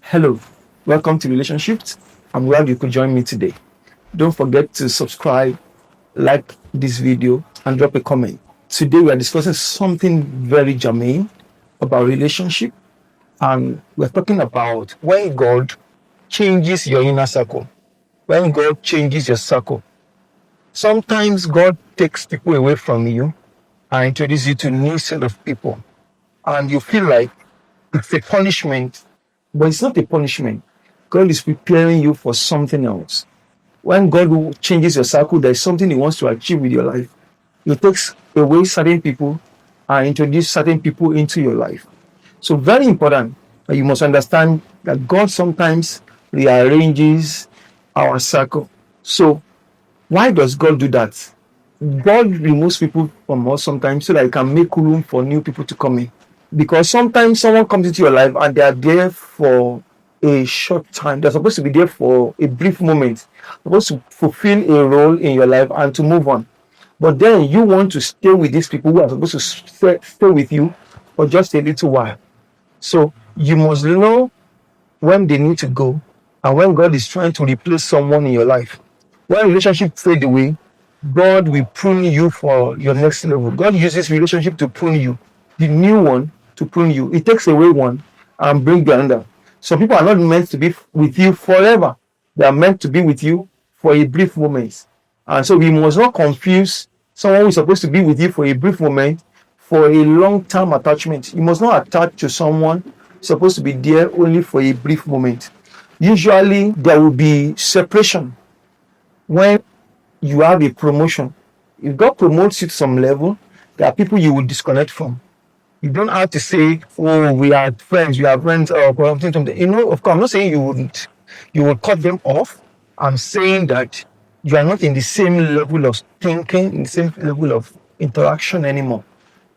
Hello, welcome to RelationShift. I'm glad you could join me today. Don't forget to subscribe, like this video, and drop a comment. Today we are discussing something very germane about relationship, and we're talking about when God changes your inner circle. When God changes your circle. Sometimes God takes people away from you and introduces you to a new set of people, and you feel like it's a punishment, but it's not a punishment. God is preparing you for something else. When God changes your circle, there's something He wants to achieve with your life. He takes away certain people and introduce certain people into your life. So very important that you must understand that God sometimes rearranges our circle. So why does God do that? God removes people from us sometimes so that He can make room for new people to come in. Because sometimes someone comes into your life and they are there for a short time. They're supposed to be there for a brief moment, supposed to fulfill a role in your life and to move on. But then you want to stay with these people who are supposed to stay with you for just a little while. So you must know when they need to go and when God is trying to replace someone in your life. When relationship fade away, God will prune you for your next level. God uses relationship to prune you, the new one to prune you. It takes away one and bring the other. Some people are not meant to be with you forever. They are meant to be with you for a brief moment. And so we must not confuse someone who is supposed to be with you for a brief moment for a long-term attachment. You must not attach to someone supposed to be there only for a brief moment. Usually there will be separation when you have a promotion. If God promotes you to some level, there are people you will disconnect from. You don't have to say, "Oh, we are friends, we are friends," or something. Of course, I'm not saying you will cut them off. I'm saying that you are not in the same level of thinking, in the same level of interaction anymore.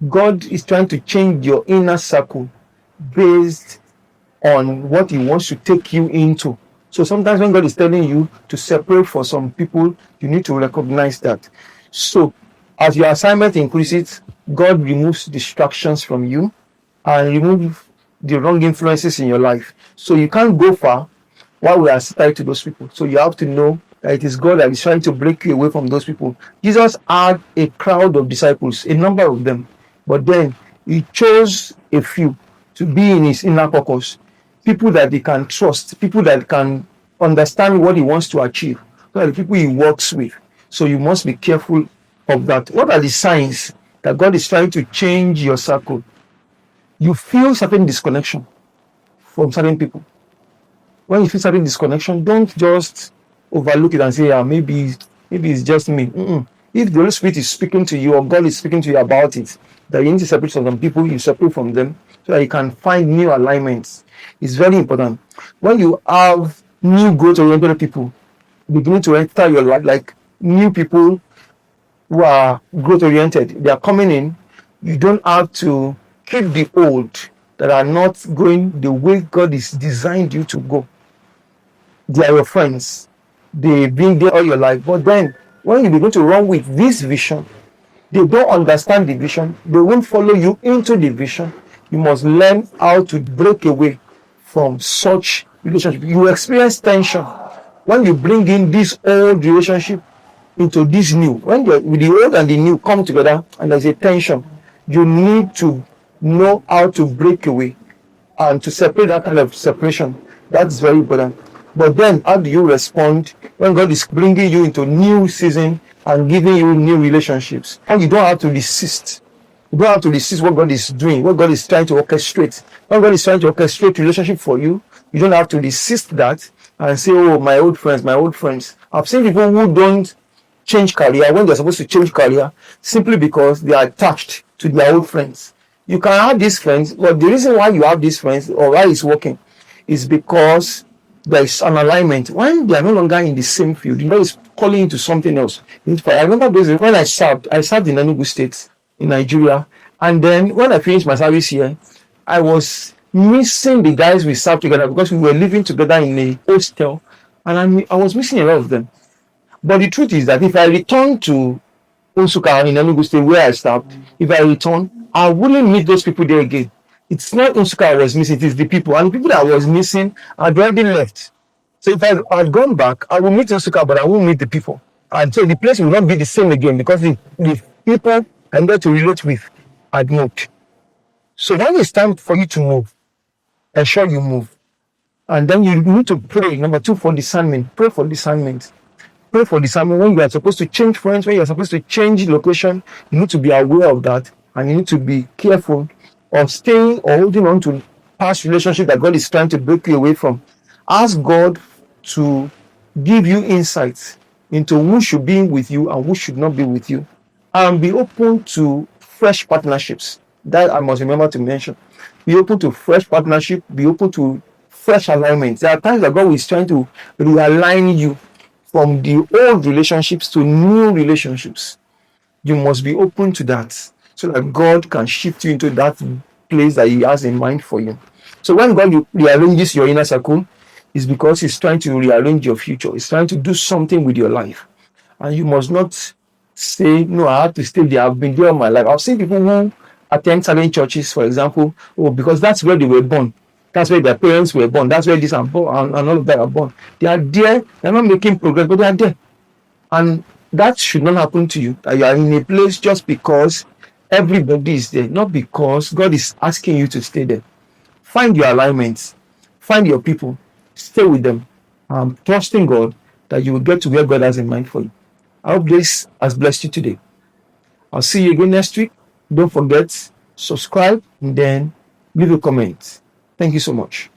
God is trying to change your inner circle based on what He wants to take you into. So sometimes when God is telling you to separate for some people, you need to recognize that. So as your assignment increases, God removes distractions from you and remove the wrong influences in your life. So you can't go far while we are tied to those people. So you have to know that it is God that is trying to break you away from those people. Jesus had a crowd of disciples, a number of them, but then He chose a few to be in His inner caucus, people that He can trust, people that can understand what He wants to achieve, so the people He works with. So you must be careful of that. What are the signs that God is trying to change your circle? You feel certain disconnection from certain people. When you feel certain disconnection, don't just overlook it and say, maybe it's just me. If the Holy Spirit is speaking to you or God is speaking to you about it, that you need to separate from some people, you separate from them so that you can find new alignments. It's very important. When you have new growth-oriented people beginning to enter your life, like new people who are growth-oriented, they are coming in, you don't have to keep the old that are not going the way God is designed you to go. They are your friends. They've been there all your life. But then, when you begin to run with this vision, they don't understand the vision. They won't follow you into the vision. You must learn how to break away from such relationship. You experience tension when you bring in this old relationship into this new. When with the old and the new come together and there's a tension, you need to know how to break away and to separate that kind of separation. That's very important. But then how do you respond when God is bringing you into new season and giving you new relationships? And you don't have to resist. You don't have to resist what God is doing, what God is trying to orchestrate. When God is trying to orchestrate relationship for you, you don't have to resist that and say, "Oh, my old friends, my old friends." I've seen people who don't change career when they're supposed to change career simply because they are attached to their old friends. You can have these friends, but the reason why you have these friends or why it's working is because there is an alignment. When they are no longer in the same field, you know, it's calling into something else. I remember those days when I served in Enugu State in Nigeria, and then when I finished my service here, I was missing the guys we served together because we were living together in a hostel, and I was missing a lot of them. But the truth is that if I return to Onsuka in Enugu State where I served, if I return, I wouldn't meet those people there again. It's not Nsuka I was missing, it is the people. And the people that I was missing had already left. So if I had gone back, I will meet Nsuka, but I won't meet the people. And so the place will not be the same again because the people I'm going to relate with had moved. So when it's time for you to move, ensure you move. And then you need to pray. Number two, for discernment. Pray for discernment. Pray for discernment. When you are supposed to change friends, when you are supposed to change location, you need to be aware of that. And you need to be careful of staying or holding on to past relationship that God is trying to break you away from. Ask God to give you insights into who should be with you and who should not be with you. And be open to fresh partnerships. That I must remember to mention. Be open to fresh partnership. Be open to fresh alignment. There are times that God is trying to realign you from the old relationships to new relationships. You must be open to that so that God can shift you into that place that He has in mind for you. So when God rearranges your inner circle, it's because He's trying to rearrange your future. He's trying to do something with your life. And you must not say, no, I have to stay there. I've been there all my life. I've seen people who attend certain churches, for example, because that's where they were born. That's where their parents were born. That's where this and all of that are born. They are there. They're not making progress, but they are there. And that should not happen to you. That you are in a place just because everybody is there, not because God is asking you to stay there. Find your alignments. Find your people. Stay with them. Trusting God that you will get to where God has in mind for you. I hope this has blessed you today. I'll see you again next week. Don't forget, subscribe and then leave a comment. Thank you so much.